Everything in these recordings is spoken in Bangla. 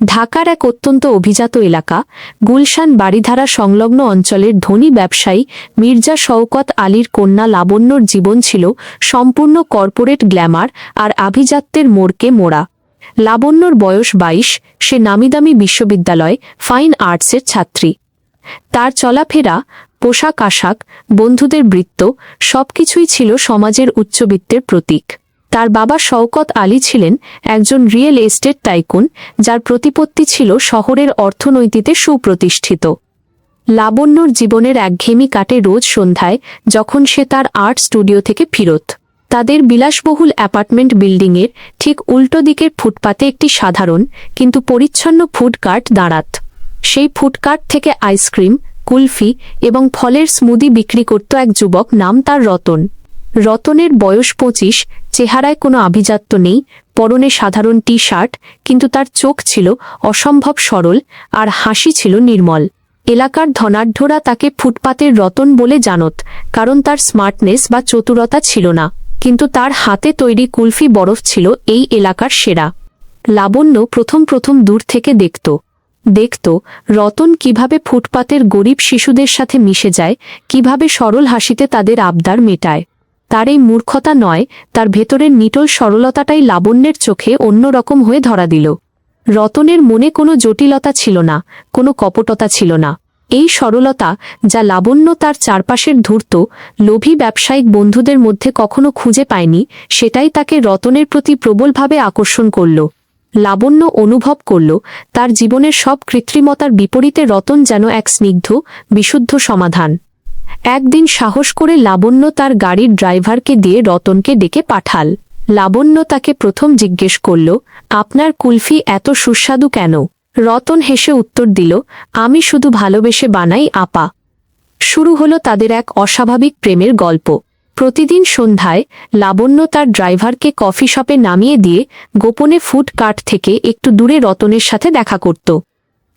ঢাকার এক অত্যন্ত অভিজাত এলাকা গুলশান বারিধারা সংলগ্ন অঞ্চলের ধনী ব্যবসায়ী মির্জা শওকত আলীর কন্যা লাবণ্যর জীবন ছিল সম্পূর্ণ কর্পোরেট গ্ল্যামার আর আভিজাত্যের মোড়কে মোড়া। লাবণ্যর বয়স ২২, সে নামিদামি বিশ্ববিদ্যালয় ফাইন আর্টসের ছাত্রী। তার চলাফেরা, পোশাক আশাক, বন্ধুদের বৃত্ত সবকিছুই ছিল সমাজের উচ্চবিত্তের প্রতীক। তার বাবা শওকত আলী ছিলেন একজন রিয়েল এস্টেট টাইকুন, যার প্রতিপত্তি ছিল শহরের অর্থনীতিতে সুপ্রতিষ্ঠিত। লাবণ্যর জীবনের একঘেয়েমি কাটে রোজ সন্ধ্যায়, যখন সে তার আর্ট স্টুডিও থেকে ফিরত। তাদের বিলাসবহুল অ্যাপার্টমেন্ট বিল্ডিংয়ের ঠিক উল্টো দিকের ফুটপাতে একটি সাধারণ কিন্তু পরিচ্ছন্ন ফুড কার্ট দাঁড়াত। সেই ফুডকার্ট থেকে আইসক্রিম, কুলফি এবং ফলের স্মুদি বিক্রি করত এক যুবক, নাম তার রতন। রতনের বয়স ২৫, চেহারায় কোনো আভিজাত্য নেই, পরনে সাধারণ টি শার্ট, কিন্তু তার চোখ ছিল অসম্ভব সরল আর হাসি ছিল নির্মল। এলাকার ধনাঢ্যরা তাকে ফুটপাতের রতন বলে জানত, কারণ তার স্মার্টনেস বা চতুরতা ছিল না, কিন্তু তার হাতে তৈরি কুলফি বরফ ছিল এই এলাকার সেরা। লাবণ্য প্রথম দূর থেকে দেখত রতন কিভাবে ফুটপাতের গরিব শিশুদের সাথে মিশে যায়, কিভাবে সরল হাসিতে তাদের আবদার মেটায়। তার এই মূর্খতা নয়, তার ভেতরের নিটল সরলতাটাই লাবণ্যের চোখে অন্যরকম হয়ে ধরা দিল। রতনের মনে কোনো জটিলতা ছিল না, কোনো কপটতা ছিল না। এই সরলতা, যা লাবণ্য তার চারপাশের ধূর্ত, লোভী ব্যবসায়িক বন্ধুদের মধ্যে কখনো খুঁজে পায়নি, সেটাই তাকে রতনের প্রতি প্রবলভাবে আকর্ষণ করল। লাবণ্য অনুভব করল, তার জীবনের সব কৃত্রিমতার বিপরীতে রতন যেন এক স্নিগ্ধ, বিশুদ্ধ সমাধান। একদিন সাহস করে লাবণ্য তার গাড়ির ড্রাইভারকে দিয়ে রতনকে ডেকে পাঠাল। লাবণ্য তাকে প্রথম জিজ্ঞেস করল, আপনার কুলফি এত সুস্বাদু কেন? রতন হেসে উত্তর দিল, আমি শুধু ভালোবেসে বানাই আপা। শুরু হলো তাদের এক অস্বাভাবিক প্রেমের গল্প। প্রতিদিন সন্ধ্যায় লাবণ্য তার ড্রাইভারকে কফি শপে নামিয়ে দিয়ে গোপনে ফুড কার্ট থেকে একটু দূরে রতনের সাথে দেখা করত।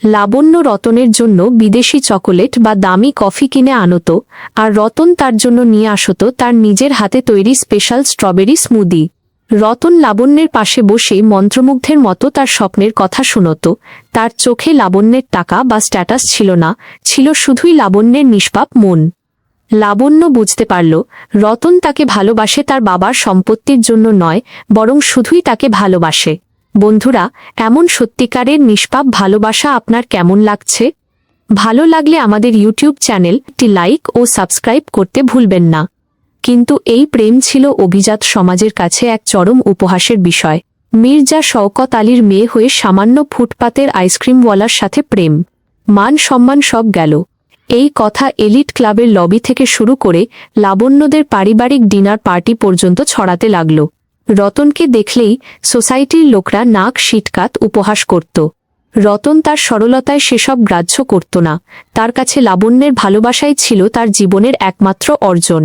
লাবণ্য রতনের জন্য বিদেশি চকোলেট বা দামি কফি কিনে আনত, আর রতন তার জন্য নিয়ে আসত তার নিজের হাতে তৈরি স্পেশাল স্ট্রবেরি স্মুদি। রতন লাবণ্যের পাশে বসে মন্ত্রমুগ্ধের মতো তার স্বপ্নের কথা শুনত। তার চোখে লাবণ্যের টাকা বা স্ট্যাটাস ছিল না, ছিল শুধুই লাবণ্যের নিষ্পাপ মন। লাবণ্য বুঝতে পারল, রতন তাকে ভালোবাসে তার বাবার সম্পত্তির জন্য নয়, বরং শুধুই তাকে ভালোবাসে। বন্ধুরা, এমন সত্যিকারের নিষ্পাপ ভালোবাসা আপনার কেমন লাগছে? ভালো লাগলে আমাদের ইউটিউব চ্যানেলটি লাইক ও সাবস্ক্রাইব করতে ভুলবেন না। কিন্তু এই প্রেম ছিল অভিজাত সমাজের কাছে এক চরম উপহাসের বিষয়। মির্জা শওকত আলীর মেয়ে হয়ে সামান্য ফুটপাতের আইসক্রিমওয়ালার সাথে প্রেম। মান সম্মান সব গেল। এই কথা এলিট ক্লাবের লবি থেকে শুরু করে লাবণ্যদের পারিবারিক ডিনার পার্টি পর্যন্ত ছড়াতে লাগল। রতনকে দেখলেই সোসাইটির লোকরা নাক সিটকাত উপহাস করত। রতন তার সরলতায় সেসব গ্রাহ্য করত না। তার কাছে লাবণ্যের ভালোবাসাই ছিল তার জীবনের একমাত্র অর্জন।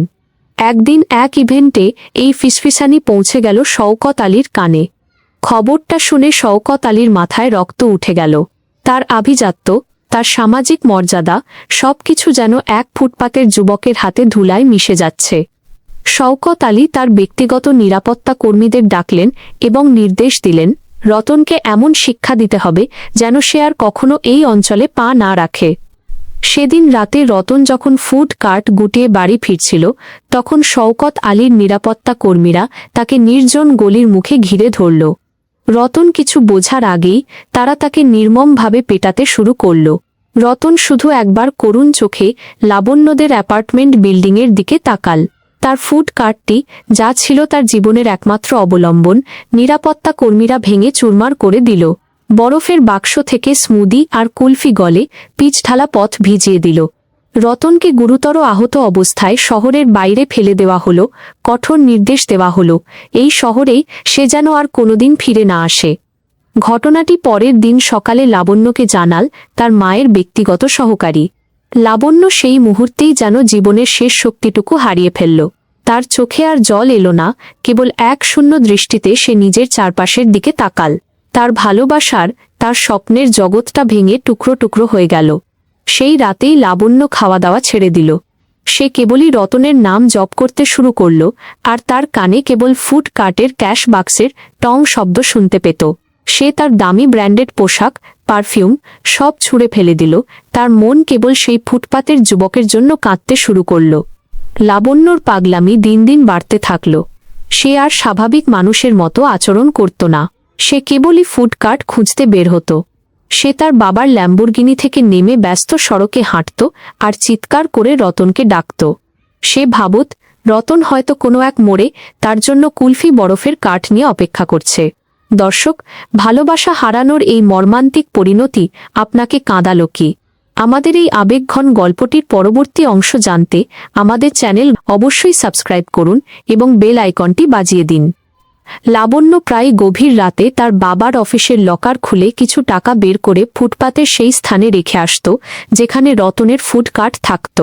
একদিন এক ইভেন্টে এই ফিসফিসানি পৌঁছে গেল শওকত আলীর কানে। খবরটা শুনে শওকত আলীর মাথায় রক্ত উঠে গেল। তার আভিজাত্য, তার সামাজিক মর্যাদা সবকিছু যেন এক ফুটপাতের যুবকের হাতে ধুলায় মিশে যাচ্ছে। শওকত আলী তার ব্যক্তিগত নিরাপত্তা কর্মীদের ডাকলেন এবং নির্দেশ দিলেন, রতনকে এমন শিক্ষা দিতে হবে যেন সে আর কখনো এই অঞ্চলে পা না রাখে। সেদিন রাতে রতন যখন ফুড কার্ট গুটিয়ে বাড়ি ফিরছিল, তখন শওকত আলীর নিরাপত্তা কর্মীরা তাকে নির্জন গলির মুখে ঘিরে ধরল। রতন কিছু বোঝার আগেই তারা তাকে নির্মমভাবে পেটাতে শুরু করল। রতন শুধু একবার করুণ চোখে লাবণ্যদের অ্যাপার্টমেন্ট বিল্ডিংয়ের দিকে তাকাল। তার ফুড কার্টটি, যা ছিল তার জীবনের একমাত্র অবলম্বন, নিরাপত্তা কর্মীরা ভেঙে চুরমার করে দিল। বরফের বাক্স থেকে স্মুদি আর কুলফি গলে পিচ ঢালা পথ ভিজিয়ে দিল। রতনকে গুরুতর আহত অবস্থায় শহরের বাইরে ফেলে দেওয়া হলো। কঠোর নির্দেশ দেওয়া হলো, এই শহরেই সে যেন আর কোনোদিন ফিরে না আসে। ঘটনাটি পরের দিন সকালে লাবণ্যকে জানাল তার মায়ের ব্যক্তিগত সহকারী। লাবণ্য সেই মুহূর্তেই যেন জীবনের শেষ শক্তিটুকু হারিয়ে ফেলল। তার চোখে আর জল এলো না, কেবল এক শূন্য দৃষ্টিতে সে নিজের চারপাশের দিকে তাকাল। তার ভালোবাসার, তার স্বপ্নের জগৎটা ভেঙে টুকরো টুকরো হয়ে গেল। সেই রাতেই লাবণ্য খাওয়া দাওয়া ছেড়ে দিল। সে কেবলই রতনের নাম জপ করতে শুরু করল, আর তার কানে কেবল ফুড কার্টের ক্যাশ বাক্সের টং শব্দ শুনতে পেত। সে তার দামি ব্র্যান্ডেড পোশাক, পারফিউম সব ছুঁড়ে ফেলে দিল। তার মন কেবল সেই ফুটপাতের যুবকের জন্য কাঁদতে শুরু করল। লাবণ্যর পাগলামি দিন দিন বাড়তে থাকল। সে আর স্বাভাবিক মানুষের মতো আচরণ করত না। সে কেবলই ফুডকার্ট খুঁজতে বের হতো। সে তার বাবার ল্যাম্বরগিনি থেকে নেমে ব্যস্ত সড়কে হাঁটত আর চিৎকার করে রতনকে ডাকত। সে ভাবত রতন হয়তো কোনো এক মোড়ে তার জন্য কুলফি বরফের কাঠ নিয়ে অপেক্ষা করছে। দর্শক, ভালোবাসা হারানোর এই মর্মান্তিক পরিণতি আপনাকে কাঁদালো কি? আমাদের এই আবেগঘন গল্পটির পরবর্তী অংশ জানতে আমাদের চ্যানেল অবশ্যই সাবস্ক্রাইব করুন এবং বেল আইকনটি বাজিয়ে দিন। লাবণ্য প্রায় গভীর রাতে তার বাবার অফিসের লকার খুলে কিছু টাকা বের করে ফুটপাতের সেই স্থানে রেখে আসত যেখানে রতনের ফুড কার্ট থাকত।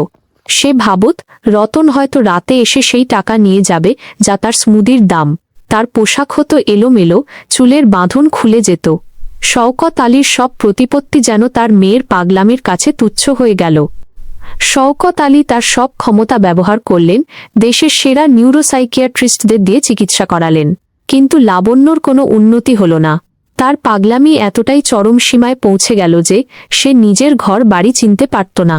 সে ভাবত রতন হয়তো রাতে এসে সেই টাকা নিয়ে যাবে যা তার স্মুদির দাম। তার পোশাক হতো এলোমেলো, চুলের বাঁধন খুলে যেত। শওকত আলীর সব প্রতিপত্তি যেন তার মেয়ের পাগলামির কাছে তুচ্ছ হয়ে গেল। শওকত আলী তার সব ক্ষমতা ব্যবহার করলেন, দেশের সেরা নিউরোসাইকিয়াট্রিস্টদের দিয়ে চিকিৎসা করালেন, কিন্তু লাবণ্যর কোনো উন্নতি হল না। তার পাগলামি এতটাই চরম সীমায় পৌঁছে গেল যে সে নিজের ঘর বাড়ি চিনতে পারত না।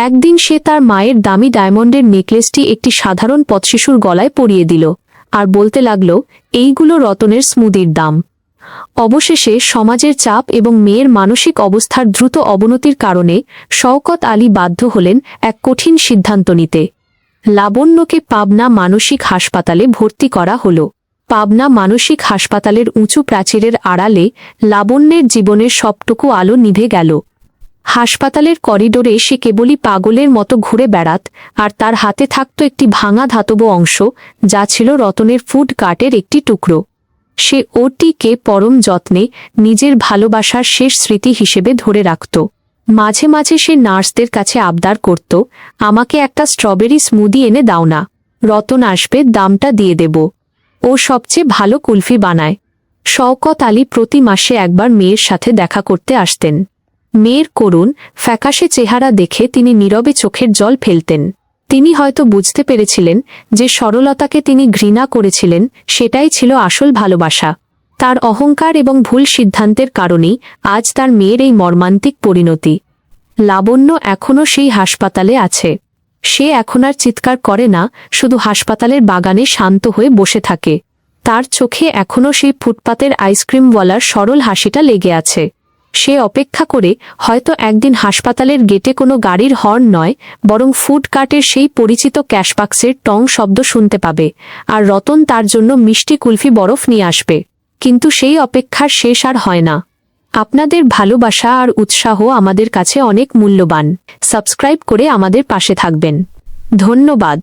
একদিন সে তার মায়ের দামি ডায়মন্ডের নেকলেসটি একটি সাধারণ পথশিশুর গলায় পরিয়ে দিল আর বলতে লাগল, এইগুলো রতনের স্মুদির দাম। অবশেষে সমাজের চাপ এবং মেয়ের মানসিক অবস্থার দ্রুত অবনতির কারণে শওকত আলী বাধ্য হলেন এক কঠিন সিদ্ধান্ত নিতে। লাবণ্যকে পাবনা মানসিক হাসপাতালে ভর্তি করা হল। পাবনা মানসিক হাসপাতালের উঁচু প্রাচীরের আড়ালে লাবণ্যের জীবনের সবটুকু আলো নিভে গেল। হাসপাতালের করিডোরে সে কেবলই পাগলের মতো ঘুরে বেড়াত, আর তার হাতে থাকত একটি ভাঙা ধাতব অংশ যা ছিল রতনের ফুড কার্টের একটি টুকরো। সে ওটিকে পরম যত্নে নিজের ভালোবাসার শেষ স্মৃতি হিসেবে ধরে রাখত। মাঝে মাঝে সে নার্সদের কাছে আবদার করত, আমাকে একটা স্ট্রবেরি স্মুদি এনে দাও না, রতন আসবে, দামটা দিয়ে দেব, ও সবচেয়ে ভালো কুলফি বানায়। শওকত আলী প্রতি মাসে একবার মেয়ের সাথে দেখা করতে আসতেন। মেয়ের করুণ ফ্যাকাশে চেহারা দেখে তিনি নীরবে চোখের জল ফেলতেন। তিনি হয়তো বুঝতে পেরেছিলেন যে সরলতাকে তিনি ঘৃণা করেছিলেন সেটাই ছিল আসল ভালোবাসা। তার অহংকার এবং ভুল সিদ্ধান্তের কারণেই আজ তার মেয়ের এই মর্মান্তিক পরিণতি। লাবণ্য এখনও সেই হাসপাতালে আছে। সে এখন আর চিৎকার করে না, শুধু হাসপাতালের বাগানে শান্ত হয়ে বসে থাকে। তার চোখে এখনও সেই ফুটপাতের আইসক্রিমওয়ালার সরল হাসিটা লেগে আছে। সে অপেক্ষা করে হয়তো একদিন হাসপাতালের গেটে কোনো গাড়ির হর্ন নয়, বরং ফুড কার্টের সেই পরিচিত ক্যাশবাক্সের টং শব্দ শুনতে পাবে, আর রতন তার জন্য মিষ্টি কুলফি বরফ নিয়ে আসবে। কিন্তু সেই অপেক্ষার শেষ আর হয় না। আপনাদের ভালোবাসা আর উৎসাহ আমাদের কাছে অনেক মূল্যবান। সাবস্ক্রাইব করে আমাদের পাশে থাকবেন। ধন্যবাদ।